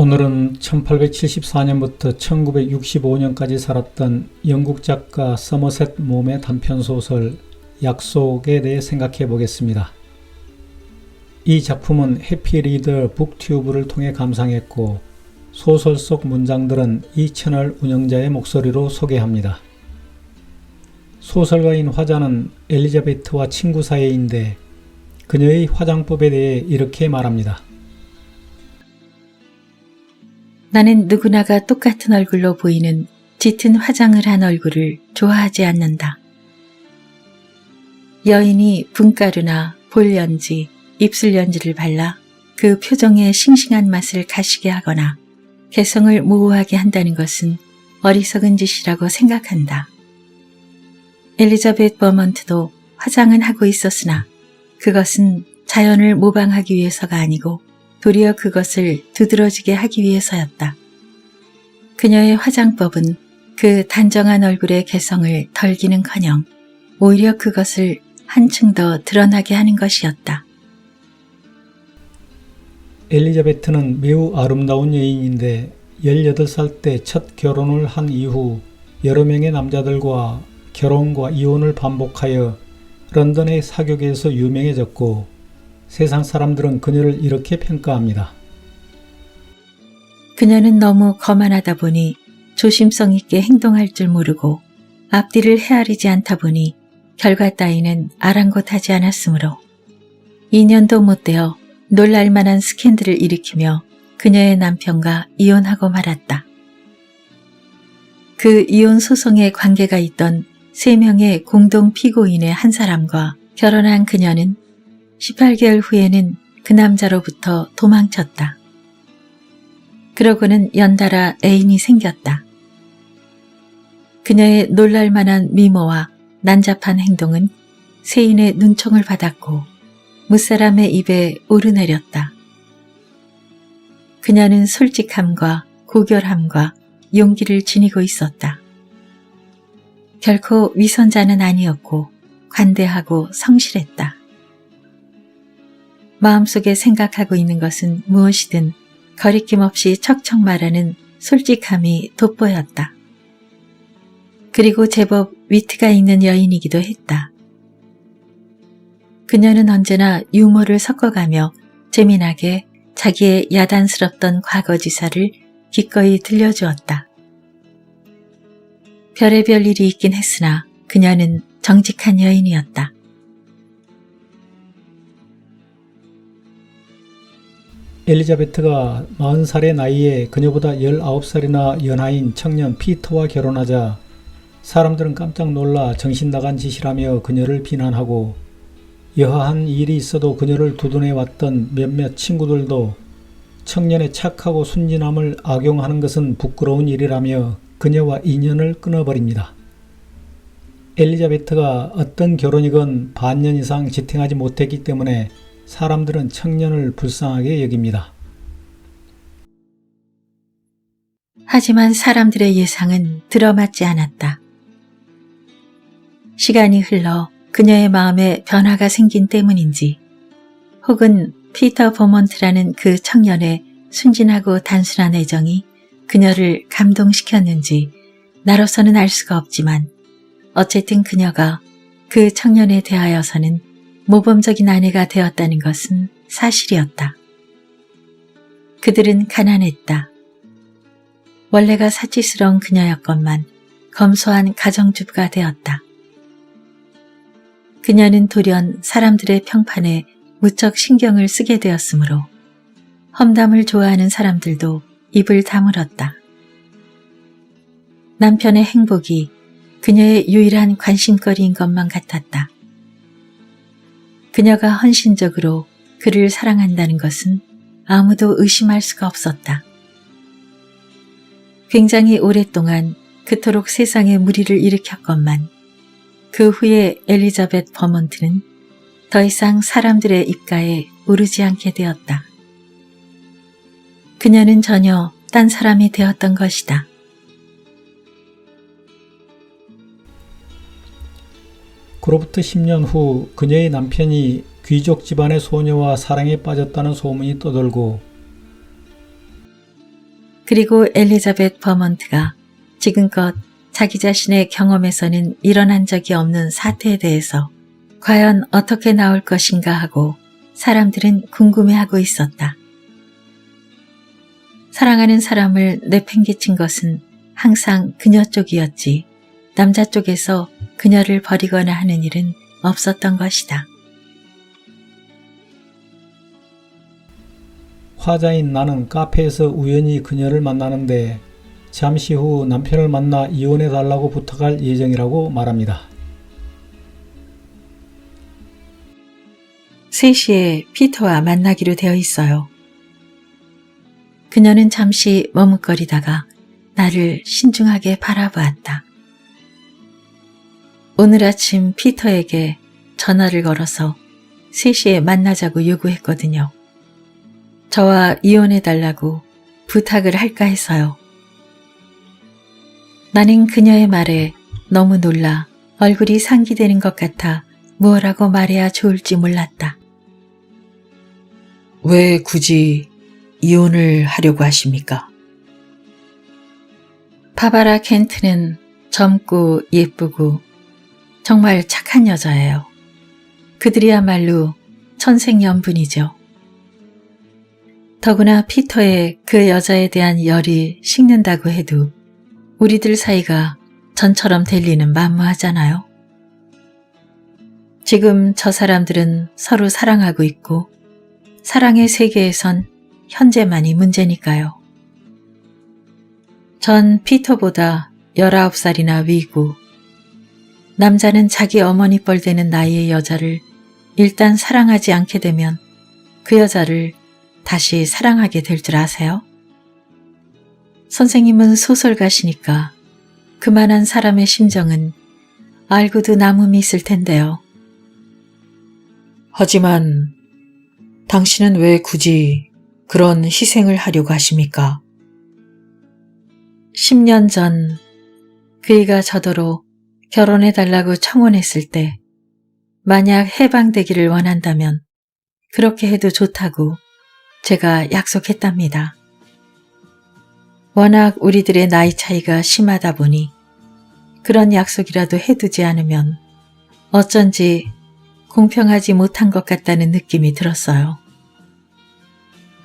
오늘은 1874년부터 1965년까지 살았던 영국 작가 서머셋 mom의 단편소설 약속에 대해 생각해 보겠습니다. 이 작품은 해피리더 북튜브를 통해 감상했고 소설 속 문장들은 이 채널 운영자의 목소리로 소개합니다. 소설가인 화자는 엘리자베트와 친구 사이인데 그녀의 화장법에 대해 이렇게 말합니다. 나는 누구나가 똑같은 얼굴로 보이는 짙은 화장을 한 얼굴을 좋아하지 않는다. 여인이 분가루나 볼연지, 입술연지를 발라 그 표정의 싱싱한 맛을 가시게 하거나 개성을 모호하게 한다는 것은 어리석은 짓이라고 생각한다. 엘리자베트 버먼트도 화장은 하고 있었으나 그것은 자연을 모방하기 위해서가 아니고 도리어 그것을 두드러지게 하기 위해서였다. 그녀의 화장법은 그 단정한 얼굴의 개성을 덜기는커녕 오히려 그것을 한층 더 드러나게 하는 것이었다. 엘리자베트는 매우 아름다운 여인인데 18살 때 첫 결혼을 한 이후 여러 명의 남자들과 결혼과 이혼을 반복하여 런던의 사교계에서 유명해졌고 세상 사람들은 그녀를 이렇게 평가합니다. 그녀는 너무 거만하다 보니 조심성 있게 행동할 줄 모르고 앞뒤를 헤아리지 않다 보니 결과 따위는 아랑곳하지 않았으므로 2년도 못 되어 놀랄만한 스캔들을 일으키며 그녀의 남편과 이혼하고 말았다. 그 이혼 소송에 관계가 있던 3명의 공동 피고인의 한 사람과 결혼한 그녀는 18개월 후에는 그 남자로부터 도망쳤다. 그러고는 연달아 애인이 생겼다. 그녀의 놀랄만한 미모와 난잡한 행동은 세인의 눈총을 받았고 무사람의 입에 오르내렸다. 그녀는 솔직함과 고결함과 용기를 지니고 있었다. 결코 위선자는 아니었고 관대하고 성실했다. 마음속에 생각하고 있는 것은 무엇이든 거리낌 없이 척척 말하는 솔직함이 돋보였다. 그리고 제법 위트가 있는 여인이기도 했다. 그녀는 언제나 유머를 섞어가며 재미나게 자기의 야단스럽던 과거지사를 기꺼이 들려주었다. 별의별 일이 있긴 했으나 그녀는 정직한 여인이었다. 엘리자베트가 40살의 나이에 그녀보다 19살이나 연하인 청년 피터와 결혼하자 사람들은 깜짝 놀라 정신 나간 짓이라며 그녀를 비난하고 여하한 일이 있어도 그녀를 두둔해왔던 몇몇 친구들도 청년의 착하고 순진함을 악용하는 것은 부끄러운 일이라며 그녀와 인연을 끊어버립니다. 엘리자베트가 어떤 결혼이건 반년 이상 지탱하지 못했기 때문에 사람들은 청년을 불쌍하게 여깁니다. 하지만 사람들의 예상은 들어맞지 않았다. 시간이 흘러 그녀의 마음에 변화가 생긴 때문인지 혹은 피터 버먼트라는 그 청년의 순진하고 단순한 애정이 그녀를 감동시켰는지 나로서는 알 수가 없지만 어쨌든 그녀가 그 청년에 대하여서는 모범적인 아내가 되었다는 것은 사실이었다. 그들은 가난했다. 원래가 사치스러운 그녀였건만 검소한 가정주부가 되었다. 그녀는 돌연 사람들의 평판에 무척 신경을 쓰게 되었으므로 험담을 좋아하는 사람들도 입을 다물었다. 남편의 행복이 그녀의 유일한 관심거리인 것만 같았다. 그녀가 헌신적으로 그를 사랑한다는 것은 아무도 의심할 수가 없었다. 굉장히 오랫동안 그토록 세상에 무리를 일으켰건만 그 후에 엘리자베트 버먼트는 더 이상 사람들의 입가에 오르지 않게 되었다. 그녀는 전혀 딴 사람이 되었던 것이다. 그로부터 10년 후 그녀의 남편이 귀족 집안의 소녀와 사랑에 빠졌다는 소문이 떠돌고 그리고 엘리자벳 버먼트가 지금껏 자기 자신의 경험에서는 일어난 적이 없는 사태에 대해서 과연 어떻게 나올 것인가 하고 사람들은 궁금해하고 있었다. 사랑하는 사람을 내팽개친 것은 항상 그녀 쪽이었지 남자 쪽에서 그녀를 버리거나 하는 일은 없었던 것이다. 화자인 나는 카페에서 우연히 그녀를 만나는데 잠시 후 남편을 만나 이혼해달라고 부탁할 예정이라고 말합니다. 3시에 피터와 만나기로 되어 있어요. 그녀는 잠시 머뭇거리다가 나를 신중하게 바라보았다. 오늘 아침 피터에게 전화를 걸어서 3시에 만나자고 요구했거든요. 저와 이혼해달라고 부탁을 할까 해서요. 나는 그녀의 말에 너무 놀라 얼굴이 상기되는 것 같아 무엇라고 말해야 좋을지 몰랐다. 왜 굳이 이혼을 하려고 하십니까? 바바라 켄트는 젊고 예쁘고 정말 착한 여자예요. 그들이야말로 천생연분이죠. 더구나 피터의 그 여자에 대한 열이 식는다고 해도 우리들 사이가 전처럼 될 리는 만무하잖아요. 지금 저 사람들은 서로 사랑하고 있고 사랑의 세계에선 현재만이 문제니까요. 전 피터보다 19살이나 위고 남자는 자기 어머니 뻘 되는 나이의 여자를 일단 사랑하지 않게 되면 그 여자를 다시 사랑하게 될 줄 아세요? 선생님은 소설가시니까 그만한 사람의 심정은 알고도 남음이 있을 텐데요. 하지만 당신은 왜 굳이 그런 희생을 하려고 하십니까? 10년 전 그이가 저더러 결혼해달라고 청혼했을 때 만약 해방되기를 원한다면 그렇게 해도 좋다고 제가 약속했답니다. 워낙 우리들의 나이 차이가 심하다 보니 그런 약속이라도 해두지 않으면 어쩐지 공평하지 못한 것 같다는 느낌이 들었어요.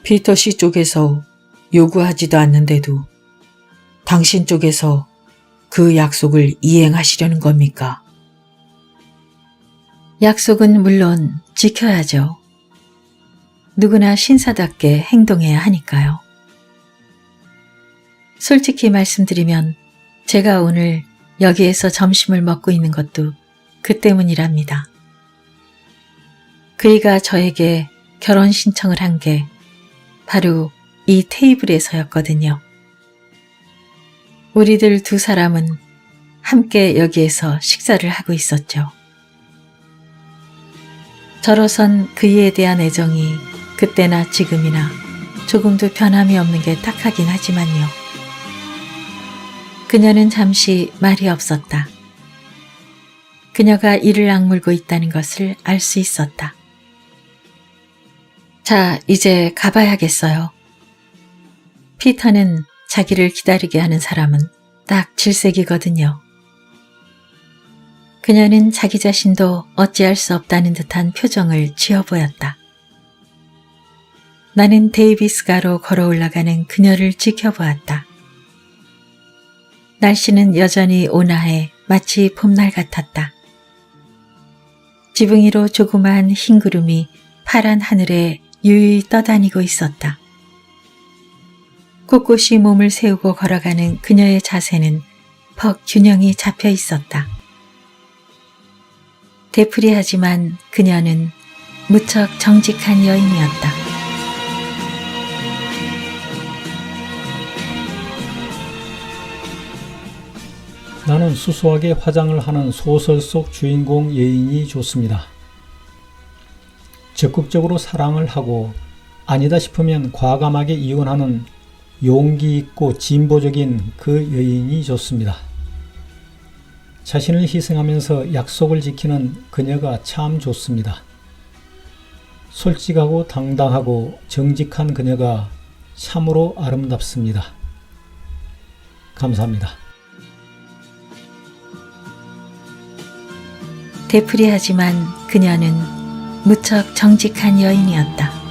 피터 씨 쪽에서 요구하지도 않는데도 당신 쪽에서 그 약속을 이행하시려는 겁니까? 약속은 물론 지켜야죠. 누구나 신사답게 행동해야 하니까요. 솔직히 말씀드리면 제가 오늘 여기에서 점심을 먹고 있는 것도 그 때문이랍니다. 그이가 저에게 결혼 신청을 한 게 바로 이 테이블에서였거든요. 우리들 두 사람은 함께 여기에서 식사를 하고 있었죠. 저로선 그이에 대한 애정이 그때나 지금이나 조금도 변함이 없는 게 딱하긴 하지만요. 그녀는 잠시 말이 없었다. 그녀가 이를 악물고 있다는 것을 알 수 있었다. 자, 이제 가봐야겠어요. 피터는 자기를 기다리게 하는 사람은 딱 질색이거든요. 그녀는 자기 자신도 어찌할 수 없다는 듯한 표정을 지어 보였다. 나는 데이비스가로 걸어 올라가는 그녀를 지켜보았다. 날씨는 여전히 온화해 마치 봄날 같았다. 지붕 위로 조그마한 흰 구름이 파란 하늘에 유유히 떠다니고 있었다. 꼿꼿이 몸을 세우고 걸어가는 그녀의 자세는 퍽 균형이 잡혀 있었다. 되풀이하지만 그녀는 무척 정직한 여인이었다. 나는 수수하게 화장을 하는 소설 속 주인공 여인이 좋습니다. 적극적으로 사랑을 하고 아니다 싶으면 과감하게 이혼하는 용기 있고 진보적인 그 여인이 좋습니다. 자신을 희생하면서 약속을 지키는 그녀가 참 좋습니다. 솔직하고 당당하고 정직한 그녀가 참으로 아름답습니다. 감사합니다. 되풀이하지만 그녀는 무척 정직한 여인이었다.